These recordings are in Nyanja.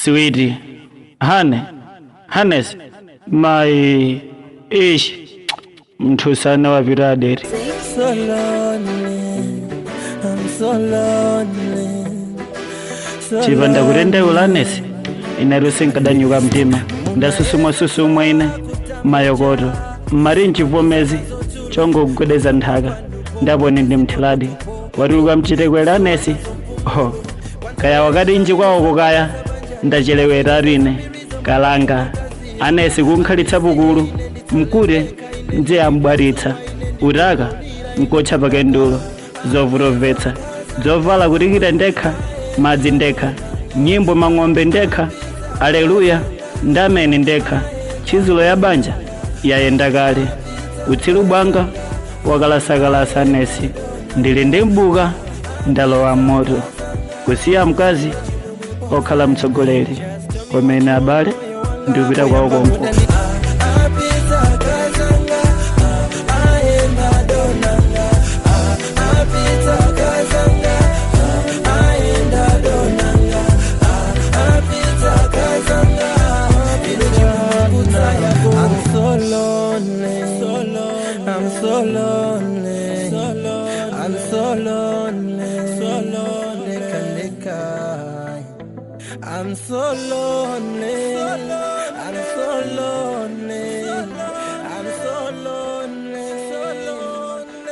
Sweetie, Hannes, my ish, mtu sana wa viraderi. So lonely, I'm so lonely. Chivanda kurende ulanesi, inarusi nkadanyuka mtima. Ndasusumwa ine, mayokoto. Mari nchivomezi, chongo kukudeza nthaka. Ndaboni ndi mthiladi. Waruka mchitekwe lanesi. Kaya wakati nchi kwa okukaya. Ndachelewe rarine, kalanga. Anesi kunkhalitsa bukulu. Mkure, nje ambwaritsa. Uraka, mkocha pakendulo. Zovurovetsa. Zovala kurikira ndekha. Madzi ndekha. Nyimbo mang'ombe ndekha. Aleluya, ndameni ndekha. Chizulo ya banja yayenda kale. Utsilu bwanga wakalasakalasa nesi. Ndili ndi mbuka ndalowa moto. Kusiya mkazi okhala mtsogoleri. Komene abale ndupita kwa ukompo. I'm so lonely, I'm so lonely, I'm so lonely, so lonely.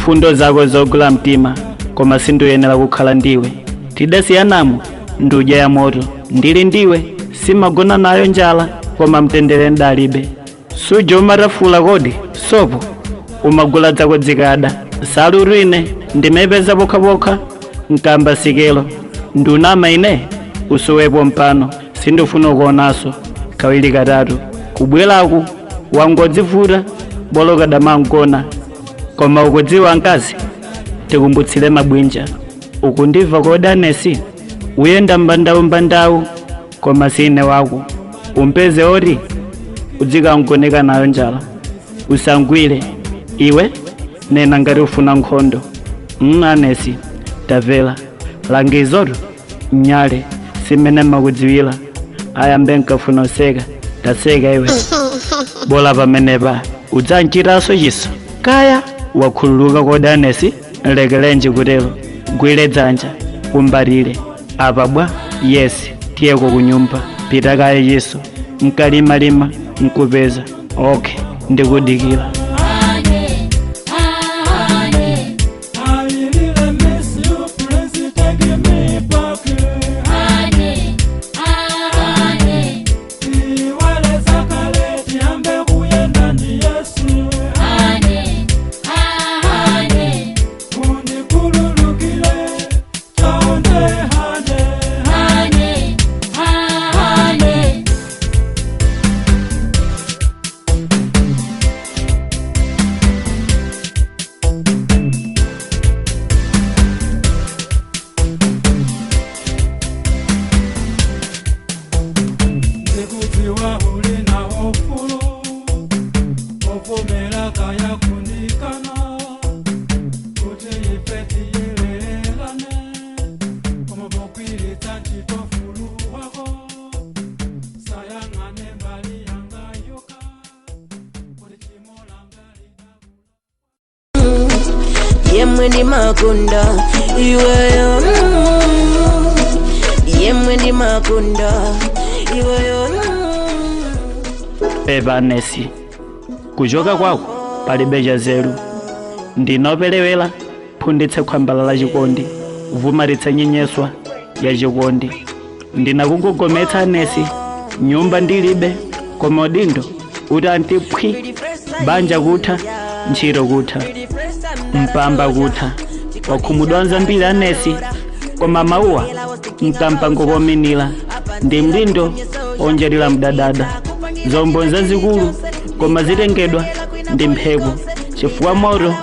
Fundo zako zogula mtima, koma sindoyenera kukhala ndiwe. Tidasiyanamu nduja ya moto, ndili ndiwe, simagona nayo njala, koma mtendere ndalibe. Sujo umarafula kodi, sopo, umagula zako zikada. Salurine, ndimepeza boka, nkamba sikelo. Ndunama ine, usuwepo mpano, sindufuna kuonaso, kawili katatu. Kubwelaku, wangodzivuta, boloka damangona. Koma ukudziwa nkazi, tikumbutsile mabwinja. Ukundiva koda nesi, uyenda mbandau, koma sine wako. Umpeze ori, udzika nkoneka nayo njala. Usangwile, iwe, nena ngati ufuna nkhondo. Anesi, tavela, langizoto, nyale, simene makudziwila. Ayambe nkafuna useka, taseka iwe. Bola pamenepa, udzanchiraso chiso. Kaya, wakhululuka koda nesi, lekelenji kutelo. Gwile dzanja, umbalile. Apa bwa, yes, tiyeko kunyumba. Pita kaya Yesu, nkalima, nkupeza. Okay, ndikudikira. Yemwe ndi makunda iweyo, yemwe ndi makunda iweyo. Pepa nesi, kuchoka kwako palibe zeru. Ndinopelewela, phunditse khwambala la chikondi, vumaritse nyenyeswa ya chikondi. Ndinakugogometsa nesi, nyumba ndilibe, koma udindo utanti pwi, banja kutha, ntchito kutha. Mpamba kutha, wakhumudwa nzambiri anesi, koma mauwa, mkampango kominila. Ndi mlindo, onjerila mdadada. Zombo nzazikulu, koma zitengedwa, ndi mphepo. Chifukwa moto,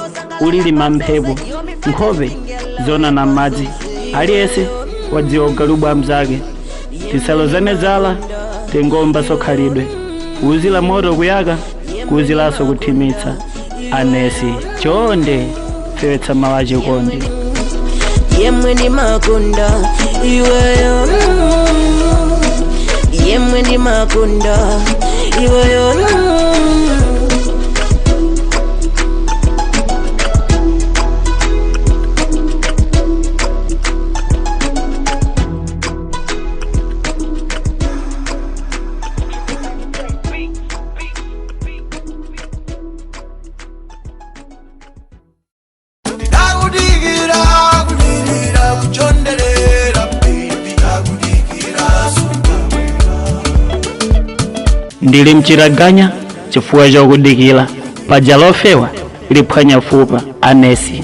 ulilima mphepo. Nkhope, zona na madzi. Aliyense, wadziwa ugalubwa mzake. tisalozane zala tengomba sokhalidwe kuzila moto kuyaka kuzilaso kuthimitsa anesi chonde fewetsa mawachikondi yemwe ndi makonda iweyo yemwe ndi makonda iweyo ndili mchiraganya chifuwa chokudikila paja lofewa liphwanya fupa anesi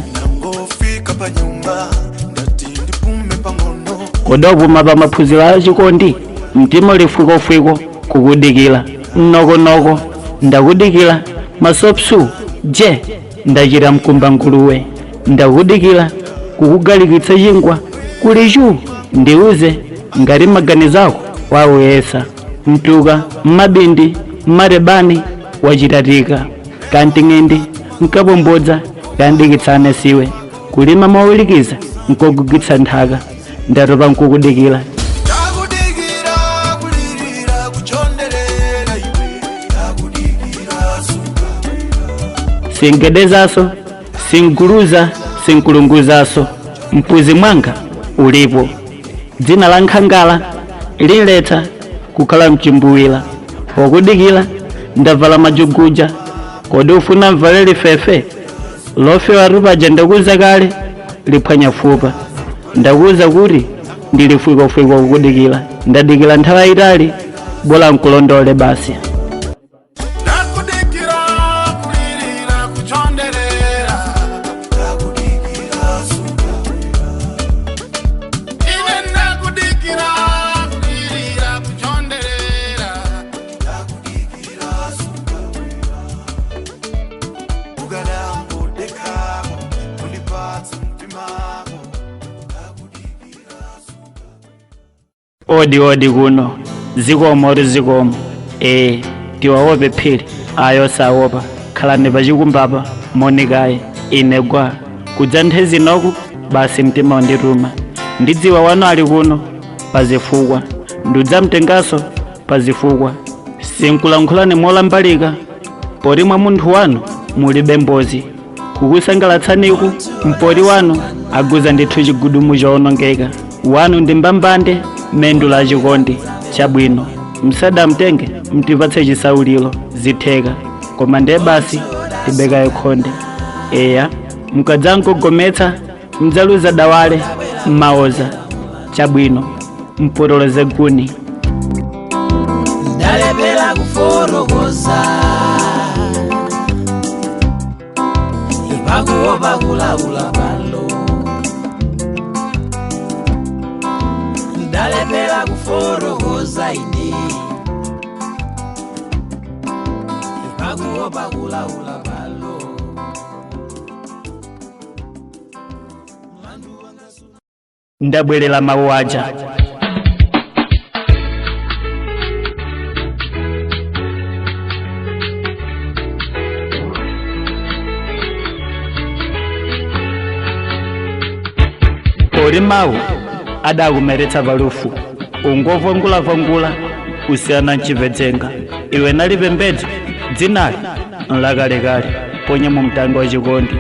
kodopuma pa maphunziro a chikondi mtima ulifwikofwiko kukudikila mnokonoko ndakudikila masopsu je ndachita mkumba nguluwe ndakudikila kukugalikitsa chingwa kuli chu ndiuze ngati maganizo ako wauyesa mtuka mmabindi mmarebani wachitatika kanti ng'indi nkabombodza kandikitsane siwe kulima mawulikiza nkogugitsa nthaka ndatopa nkukudikila singedezaso singuluza sinkulunguzaso mpuzi mwanga ulipo dzina la nkhangala liletha kukhala mchimbuwira wakudikila ndavala majuguja kodi ufuna mvale lifefe lofewa rupaja ndakuza kale liphwanya fupa ndakuza kuti ndilifwikofwiko kukudikila ndadikila nthawi itali bola nkulondole basi odi kuno zikomo ori zikomo tiwawope phiri ayo sawopa khalani pachikumbapa monikaye inegwa kudza nthezi noku basi mtima wandiruma ndidziwa wanu ali kuno pazifukwa ndidzamtengaso pazifukwa sinkulankhulani molambalika poti mwa munthu wanu mulibe mbozi kukusangalatsaniku mpoti wanu aguza ndithu chigudumu chowonongeka wanu ndi mbambande mendu la chikondi chabwino msadamtenge mtipatse chisaulilo zitheka koma ndiye basi tibekaye khonde eya mukadzankogometsa mdzaluza dawale mmaoza chabwino mpotoleze guni ndalepera kuforokoza ipakuopa kulakula palo ndalepera kuforokoza ine ipakuopa kulakula palo ndabwerera mawu aja poli mawu adakumeretsa palufu ungovongula usiyana nchipedzenga iwe nalipembedza dzinali nlakalekale ponye mu mtango wa chikondi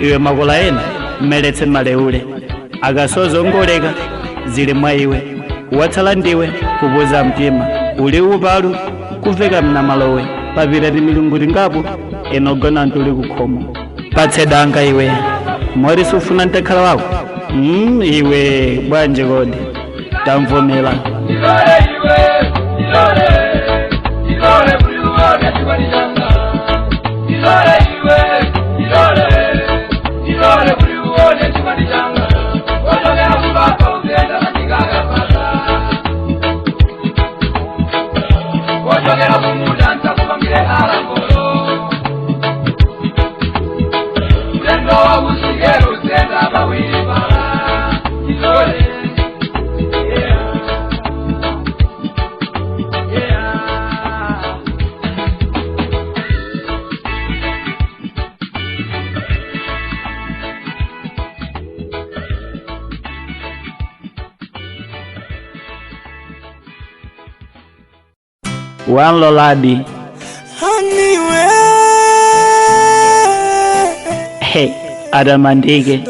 iwe makola ena mmeletse maleule akasozongoleka zili mwa iwe watsala ndiwe kupoza mtima uli upalu kuveka mnamalowe papirati milungu tingapo enogona ntuli kukhomo patse danga iwe mori sufuna ntekhala wako iwe bwanje kodi tamvomera wanloladi he adamandike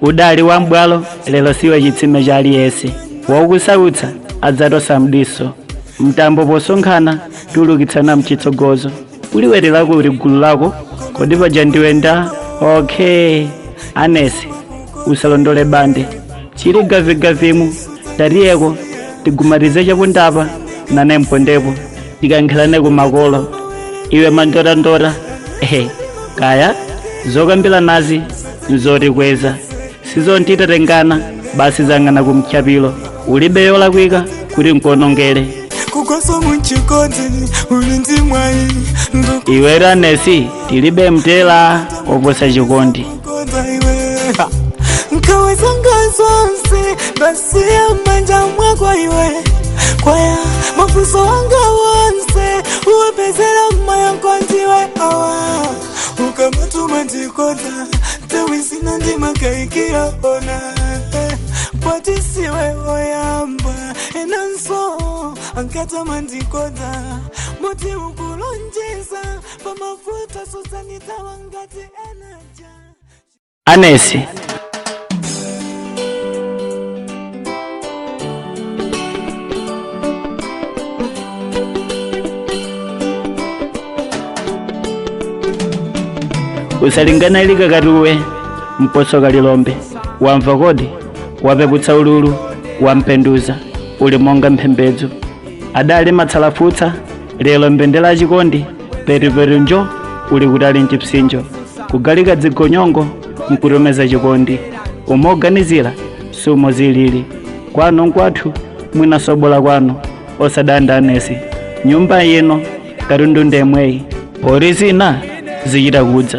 udali wa mbwalo lelo siwe chitsime cha aliyese waukusautsa adzatosa mdiso mtambo posonkhana tulukitsana mchitsogozo uliwerelako uli gulu lako kodi paja ndiwenda okay anesi usalondole bande chili gavigavimu tariyeko tigumatize chapundapa nane mpondepo tikankhalane kumakolo iwe mandotandota kaya zokambila nazi nzotikweza sizontitatengana basi zang'ana kumchapilo ulibe yolakwika kuti nkonongele kukoso muchikondi ulinzi mwai iwe ranesi tilibe mtela oposa chikondi nkawezanga zonse basi amanja mwako iwe kwaya mafuso wanga wonse uwepezela mmaya nkondiwe awa ukamatuma ndikota tewisina ndimakaikira ona patisiwe oyamba enanso ankatama ndikota moti ukulonjeza pamafuta susanita wangati enaja anesi usalingana ilika katuwe mposo kalilombe wamva kodi wapeputsa ululu wampenduza uli monga mphembedzo adali matsalafutsa lelo mbendela chikondi periperi njo uli kutali mchipsinjo kugalika dzigonyongo nkutomeza chikondi umoganizira sumo zilili kwanu nkwathu mwina sobola kwanu osadanda anesi nyumba yino katundu ndemweyi pori zina zichita kudza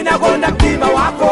Inakonda mtima wako